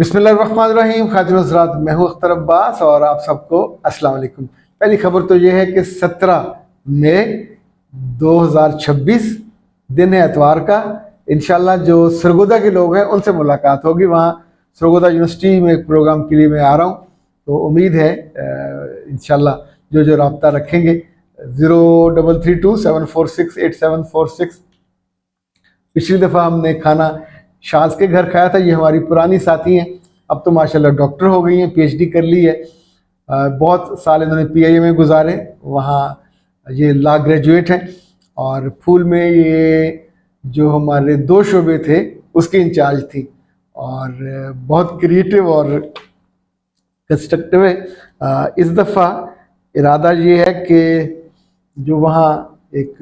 बिस्मिल्लाहिर्रहमानिर्रहीम। खातिन हज़रात, मैं हूँ अख्तर अब्बास और आप सबको अस्सलाम वालेकुम। पहली खबर तो ये है कि 17 मई 2026 दिन है एतवार का। इंशाल्लाह जो सरगोदा के लोग हैं उनसे मुलाकात होगी। वहाँ सरगोदा यूनिवर्सिटी में एक प्रोग्राम के लिए मैं आ रहा हूँ, तो उम्मीद है इंशाल्लाह जो जो रब्ता रखेंगे 033274684746। पिछली दफ़ा हमने खाना शाज के घर खाया था। ये हमारी पुरानी साथी हैं, अब तो माशाल्लाह डॉक्टर हो गई हैं, पीएचडी कर ली है। बहुत साल इन्होंने पीआईए में गुजारे, वहाँ ये लॉ ग्रेजुएट हैं। और फूल में ये जो हमारे 2 शोबे थे उसकी इंचार्ज थी और बहुत क्रिएटिव और कंस्ट्रक्टिव है। इस दफ़ा इरादा ये है कि जो वहाँ एक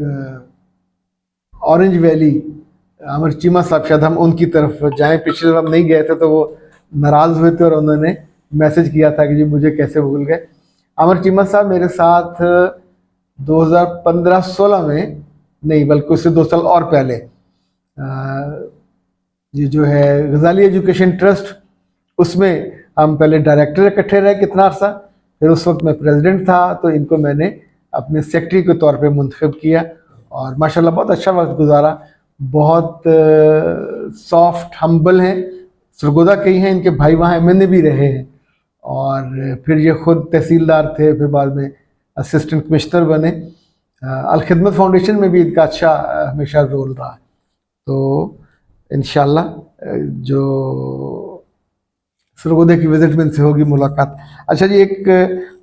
ऑरेंज वैली अमर चीमा साहब, शायद हम उनकी तरफ जाएं। पिछले हम नहीं गए थे तो वो नाराज़ हुए थे और उन्होंने मैसेज किया था कि जी मुझे कैसे भूल गए। अमर चीमा साहब मेरे साथ 2015-16 में नहीं बल्कि उससे 2 साल और पहले ये जो है गजाली एजुकेशन ट्रस्ट, उसमें हम पहले डायरेक्टर इकट्ठे रहे कितना अर्सा, फिर उस वक्त मैं प्रेसिडेंट था तो इनको मैंने अपने सेक्रेटरी के तौर पे मुंतखब किया और माशाल्लाह बहुत अच्छा वक्त गुजारा। बहुत सॉफ्ट हम्बल हैं, सरगोदा के ही हैं, इनके भाई वहाँ एमएनए भी रहे हैं और फिर ये खुद तहसीलदार थे, फिर बाद में असिस्टेंट कमिश्नर बने। अल खिदमत फाउंडेशन में भी इनका अच्छा हमेशा रोल रहा। तो इंशाल्लाह जो सरगोदे की विजिट में इनसे होगी मुलाकात। अच्छा जी, एक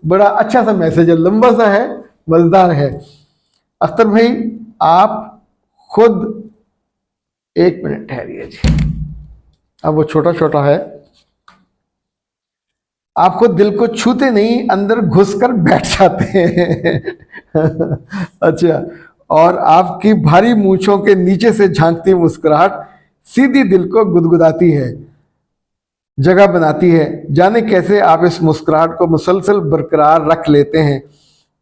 बड़ा अच्छा सा मैसेज है, लंबा सा है, मज़ेदार है। अख्तर भाई आप खुद, एक मिनट ठहरिए जी, अब वो छोटा छोटा है, आप खुद दिल को छूते नहीं, अंदर घुसकर बैठ जाते हैं। अच्छा, और आपकी भारी मूंछों के नीचे से झांकती मुस्कुराहट सीधी दिल को गुदगुदाती है, जगह बनाती है। जाने कैसे आप इस मुस्कुराहट को मुसलसल बरकरार रख लेते हैं,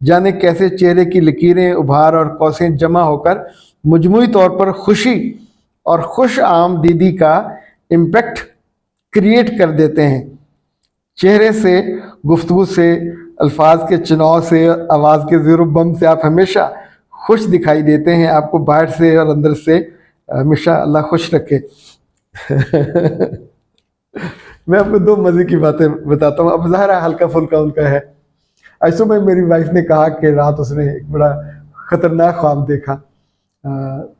जाने कैसे चेहरे की लकीरें, उभार और कौसें जमा होकर मजमूई तौर पर खुशी और खुश आमदीदी का इम्पैक्ट क्रिएट कर देते हैं। चेहरे से, गुफ्तगू से, अल्फाज के चुनाव से, आवाज़ के ज़ेरो बम से आप हमेशा खुश दिखाई देते हैं। आपको बाहर से और अंदर से हमेशा अल्लाह खुश रखे। मैं आपको 2 मज़े की बातें बताता हूँ। अब ज़ाहिर है हल्का फुल्का उनका है। ऐसो में मेरी वाइफ ने कहा कि रात उसने एक बड़ा ख़तरनाक ख्वाब देखा।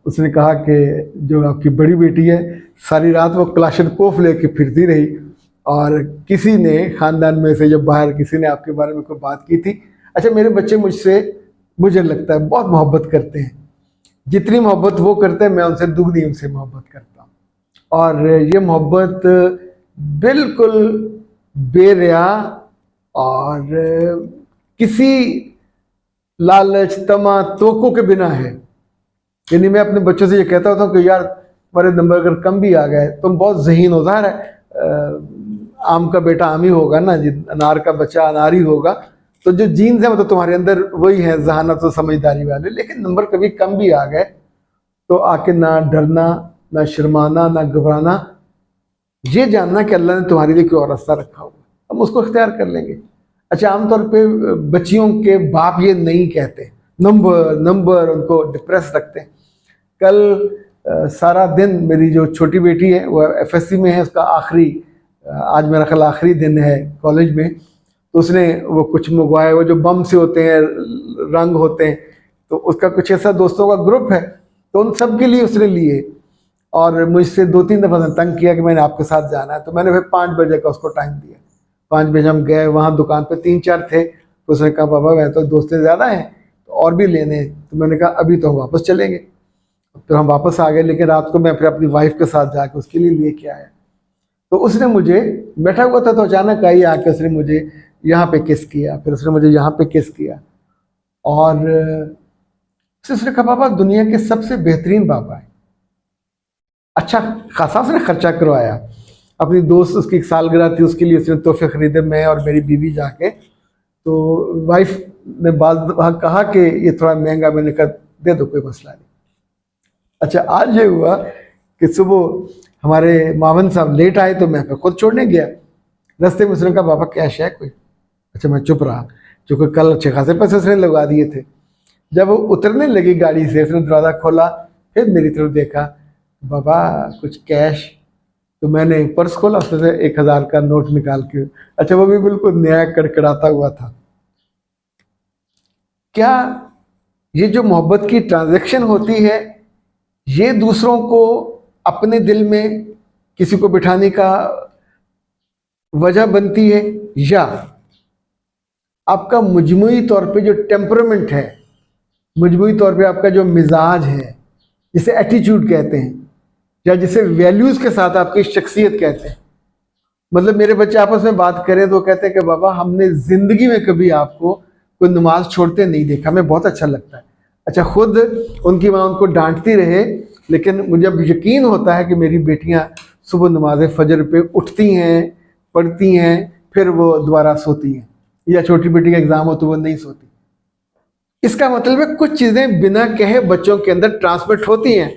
उसने कहा कि जो आपकी बड़ी बेटी है सारी रात वो क्लाशनकोफ लेके फिरती रही और किसी ने ख़ानदान में से, जब बाहर किसी ने आपके बारे में कोई बात की थी। अच्छा, मेरे बच्चे मुझसे, मुझे लगता है, बहुत मोहब्बत करते हैं। जितनी मोहब्बत वो करते हैं मैं उनसे दुगनी उनसे मोहब्बत करता हूँ और ये मोहब्बत बिल्कुल बेरिया और किसी लालच, तमा, तोको के बिना है। यानी मैं अपने बच्चों से ये कहता होता हूँ कि यार तुम्हारे नंबर अगर कम भी आ गए, तुम बहुत ज़हीन हो, ज़ाहिर है आम का बेटा आम ही होगा ना, अनार का बच्चा अनार ही होगा। तो जो जीन्स है वो तो तुम्हारे अंदर वही है, जहानत और समझदारी वाले। लेकिन नंबर कभी कम भी आ गए तो आके ना डरना, ना शर्माना, ना घबराना, ये जानना कि अल्लाह ने तुम्हारे लिए कोई और रास्ता रखा होगा, हम उसको इख्तियार कर लेंगे। अच्छा, आमतौर पे बच्चियों के बाप ये नहीं कहते, नंबर नंबर, उनको डिप्रेस रखते हैं। कल सारा दिन मेरी जो छोटी बेटी है वो एफएससी में है, उसका आखिरी, आज मेरा ख्याल आखिरी दिन है कॉलेज में, तो उसने वो कुछ मंगवाए, वो जो बम से होते हैं, रंग होते हैं, तो उसका कुछ ऐसा दोस्तों का ग्रुप है, तो उन सब के लिए उसने लिए और मुझसे 2-3 दफ़ा तंग किया कि मैंने आपके साथ जाना है। तो मैंने फिर 5 बजे का उसको टाइम दिया। 5 बजे हम गए, वहाँ दुकान पे 3-4 थे, तो उसने कहा पापा मैं तो दोस्तें ज़्यादा हैं तो और भी लेने हैं। तो मैंने कहा अभी तो हम वापस चलेंगे। तो हम वापस आ गए, लेकिन रात को मैं फिर अपनी वाइफ के साथ जाके उसके लिए लेके आया। तो उसने मुझे, बैठा हुआ था तो अचानक आई आके उसने मुझे यहाँ पे किस किया, फिर उसने मुझे यहाँ पे किस किया और उसने कहा पापा दुनिया के सबसे बेहतरीन पापा है। अच्छा खासा उसने खर्चा करवाया। अपनी दोस्त, उसकी एक सालगिरह थी, उसके लिए उसने तोहफे खरीदे, मैं और मेरी बीवी जाके। तो वाइफ ने बाद कहा कि ये थोड़ा महंगा, मैंने कहा दे दो कोई मसला नहीं। अच्छा, आज ये हुआ कि सुबह हमारे मावन साहब लेट आए तो मैं खुद छोड़ने गया। रास्ते में उसने कहा बाबा कैश है कोई? अच्छा मैं चुप रहा, क्योंकि कल अच्छे खासे पैसे उसने लगवा दिए थे। जब वो उतरने लगी गाड़ी से, उसने दरवाज़ा खोला, फिर मेरी तरफ देखा, बाबा कुछ कैश? तो मैंने पर्स खोला, उसमें से 1000 का नोट निकाल के, अच्छा वो भी बिल्कुल नया कड़कड़ाता हुआ था। क्या ये जो मोहब्बत की ट्रांजैक्शन होती है, ये दूसरों को अपने दिल में किसी को बिठाने का वजह बनती है, या आपका मजमूई तौर पे जो टेम्परामेंट है, मजमूई तौर पे आपका जो मिजाज है, जिसे एटीट्यूड कहते हैं, या जिसे वैल्यूज़ के साथ आपकी शख्सियत कहते हैं। मतलब मेरे बच्चे आपस में बात करें तो कहते हैं कि बाबा हमने ज़िंदगी में कभी आपको कोई नमाज छोड़ते नहीं देखा, हमें बहुत अच्छा लगता है। अच्छा खुद उनकी माँ उनको डांटती रहे, लेकिन मुझे अब यकीन होता है कि मेरी बेटियाँ सुबह नमाज फजर पे उठती हैं, पढ़ती हैं, फिर वो दोबारा सोती हैं, या छोटी बेटी का एग्ज़ाम हो तो वो नहीं सोती। इसका मतलब है कुछ चीज़ें बिना कहे बच्चों के अंदर ट्रांसमिट होती हैं।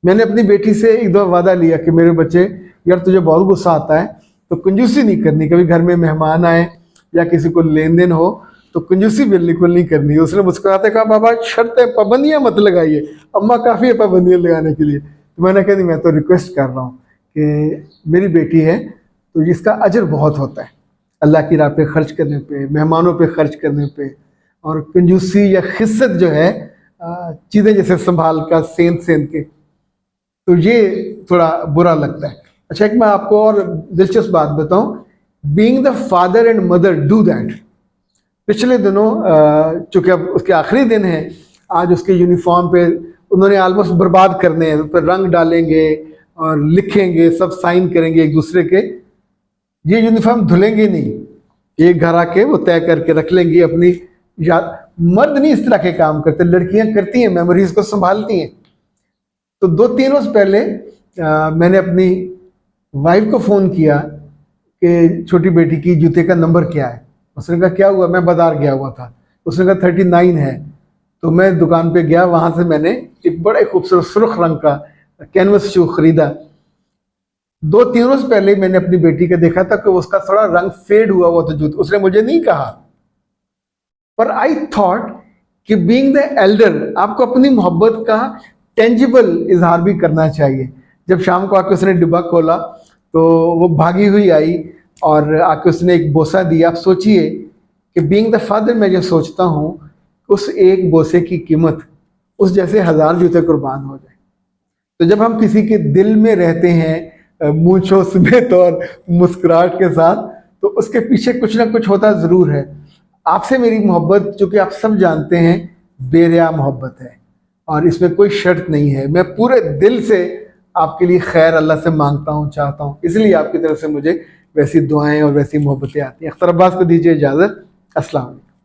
मैंने अपनी बेटी से एक दो वादा लिया कि मेरे बच्चे, यार तुझे बहुत गुस्सा आता है तो कंजूसी नहीं करनी, कभी घर में मेहमान आए या किसी को लेन देन हो तो कंजूसी बिल्कुल नहीं करनी। उसने मुस्कुराते कहा बाबा शर्तें पाबंदियाँ मत लगाइए, अम्मा काफ़ी है पाबंदियाँ लगाने के लिए। तो मैंने कहा नहीं, मैं तो रिक्वेस्ट कर रहा हूँ कि मेरी बेटी है तो इसका अजर बहुत होता है अल्लाह की राह पे खर्च करने पे, मेहमानों पे खर्च करने पे, और कंजूसी या खिस्सत जो है चीज़ें जैसे संभाल का सेंध सेंध के, तो ये थोड़ा बुरा लगता है। अच्छा एक मैं आपको और दिलचस्प बात बताऊं, being the father and mother do that. पिछले दिनों चूँकि अब उसके आखिरी दिन है, आज उसके यूनिफॉर्म पे उन्होंने ऑलमोस्ट बर्बाद करने हैं, उस पर रंग डालेंगे और लिखेंगे, सब साइन करेंगे एक दूसरे के। ये यूनिफॉर्म धुलेंगे नहीं, एक घर आके वो तय करके रख लेंगी अपनी याद। मर्द नहीं इस तरह के काम करते, लड़कियां करती हैं, मेमोरीज को संभालती हैं। तो 2-3 रोज पहले मैंने अपनी वाइफ को फ़ोन किया कि छोटी बेटी की जूते का नंबर क्या है। उसने कहा क्या हुआ, मैं बाजार गया हुआ था। उसने कहा 39 है। तो मैं दुकान पे गया, वहाँ से मैंने एक बड़े खूबसूरत सुर्ख रंग का कैनवस शू खरीदा। 2-3 रोज पहले मैंने अपनी बेटी का देखा था कि उसका थोड़ा रंग फेड हुआ था जूते। उसने मुझे नहीं कहा, पर आई थॉट कि बीइंग द एल्डर आपको अपनी मोहब्बत का टेंजिबल इजहार भी करना चाहिए। जब शाम को आके उसने डिब्बा खोला तो वो भागी हुई आई और आके उसने एक बोसा दिया। आप सोचिए कि बीइंग द फादर मैं जो सोचता हूँ उस एक बोसे की कीमत उस जैसे 1000 जूते कुर्बान हो जाए। तो जब हम किसी के दिल में रहते हैं मूंछों समेत और मुस्कुराहट के साथ, तो उसके पीछे कुछ ना कुछ होता ज़रूर है। आपसे मेरी मोहब्बत, जो कि आप सब जानते हैं, बेरिया मोहब्बत है और इसमें कोई शर्त नहीं है। मैं पूरे दिल से आपके लिए खैर अल्लाह से मांगता हूँ, चाहता हूँ, इसलिए आपकी तरफ से मुझे वैसी दुआएं और वैसी मोहब्बतें आती हैं। अख्तर अब्बास को दीजिए इजाज़त। अस्सलाम वालेकुम।